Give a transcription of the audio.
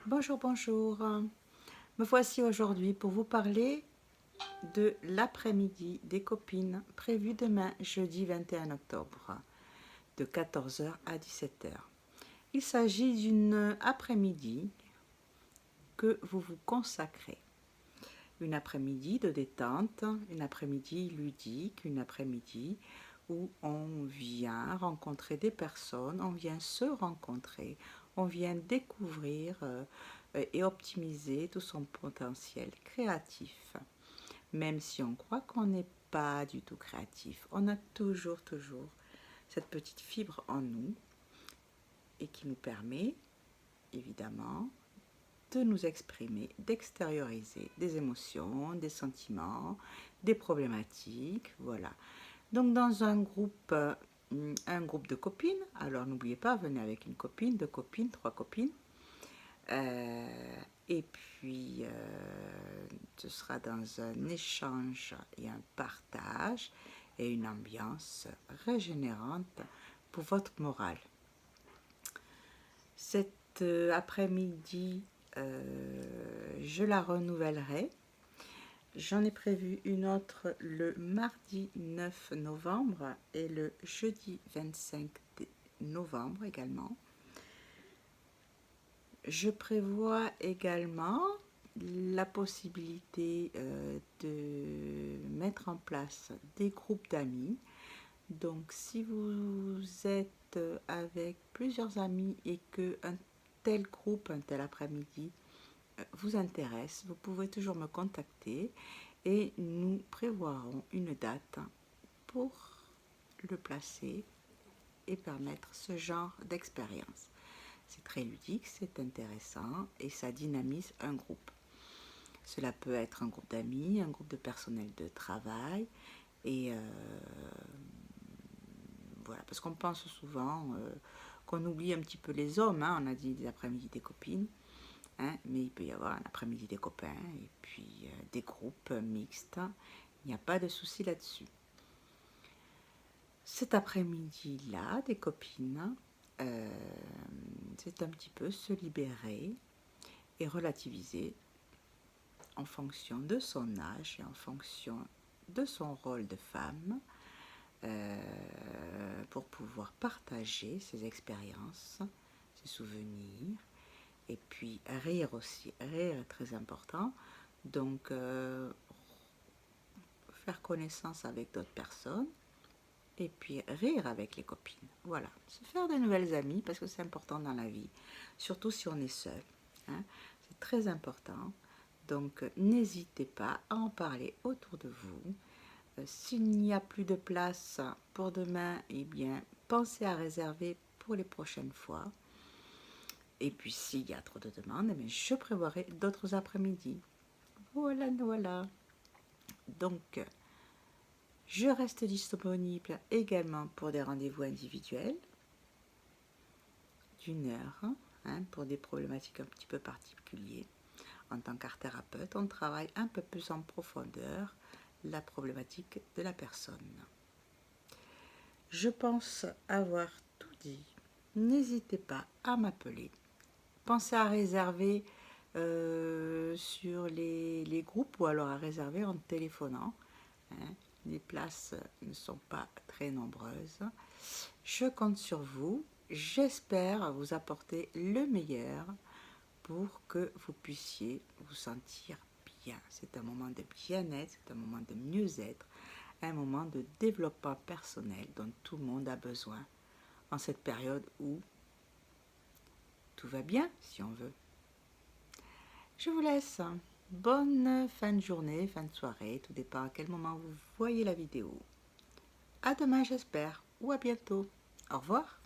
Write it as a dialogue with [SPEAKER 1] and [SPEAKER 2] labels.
[SPEAKER 1] Bonjour, bonjour. Me voici aujourd'hui pour vous parler de l'après-midi des copines prévu demain, jeudi 21 octobre, de 14 h à 17 h. Il s'agit d'une après-midi que vous vous consacrez. Une après-midi de détente, une après-midi ludique, une après-midi où on vient rencontrer des personnes, on vient se rencontrer, on vient découvrir et optimiser tout son potentiel créatif. Même si on croit qu'on n'est pas du tout créatif, on a toujours cette petite fibre en nous et qui nous permet évidemment de nous exprimer, d'extérioriser des émotions, des sentiments, des problématiques, voilà. Donc dans un groupe de copines, alors n'oubliez pas, venez avec une copine, deux copines, trois copines, et puis ce sera dans un échange et un partage et une ambiance régénérante pour votre morale. Cet après-midi, je la renouvellerai. J'en ai prévu une autre le mardi 9 novembre et le jeudi 25 novembre également. Je prévois également la possibilité de mettre en place des groupes d'amis. Donc si vous êtes avec plusieurs amis et qu'un tel groupe, un tel après-midi vous intéresse, vous pouvez toujours me contacter et nous prévoirons une date pour le placer et permettre ce genre d'expérience. C'est très ludique, c'est intéressant et ça dynamise un groupe. Cela peut être un groupe d'amis, un groupe de personnel de travail et voilà, parce qu'on pense souvent qu'on oublie un petit peu les hommes, hein, on a dit des après-midi des copines, hein, mais il peut y avoir un après-midi des copains et puis des groupes mixtes, il n'y a pas de souci là-dessus. Cet après-midi-là, des copines, c'est un petit peu se libérer et relativiser en fonction de son âge et en fonction de son rôle de femme pour pouvoir partager ses expériences, ses souvenirs et puis rire aussi. Rire est très important, donc faire connaissance avec d'autres personnes et puis rire avec les copines. Voilà, se faire de nouvelles amies parce que c'est important dans la vie, surtout si on est seul, hein, c'est très important. Donc n'hésitez pas à en parler autour de vous. S'il n'y a plus de place pour demain, eh bien pensez à réserver pour les prochaines fois. Et puis s'il y a trop de demandes, eh bien, je prévoirai d'autres après-midi. Voilà, voilà. Donc je reste disponible également pour des rendez-vous individuels d'une heure, hein, pour des problématiques un petit peu particulières. En tant qu'art thérapeute, on travaille un peu plus en profondeur la problématique de la personne. Je pense avoir tout dit. N'hésitez pas à m'appeler. Pensez à réserver sur les groupes ou alors à réserver en téléphonant, hein. Les places ne sont pas très nombreuses. Je compte sur vous. J'espère vous apporter le meilleur pour que vous puissiez vous sentir bien. C'est un moment de bien-être, c'est un moment de mieux-être, un moment de développement personnel dont tout le monde a besoin en cette période où tout va bien, si on veut. Je vous laisse. Bonne fin de journée, fin de soirée, tout dépend à quel moment vous voyez la vidéo. À demain, j'espère, ou à bientôt. Au revoir.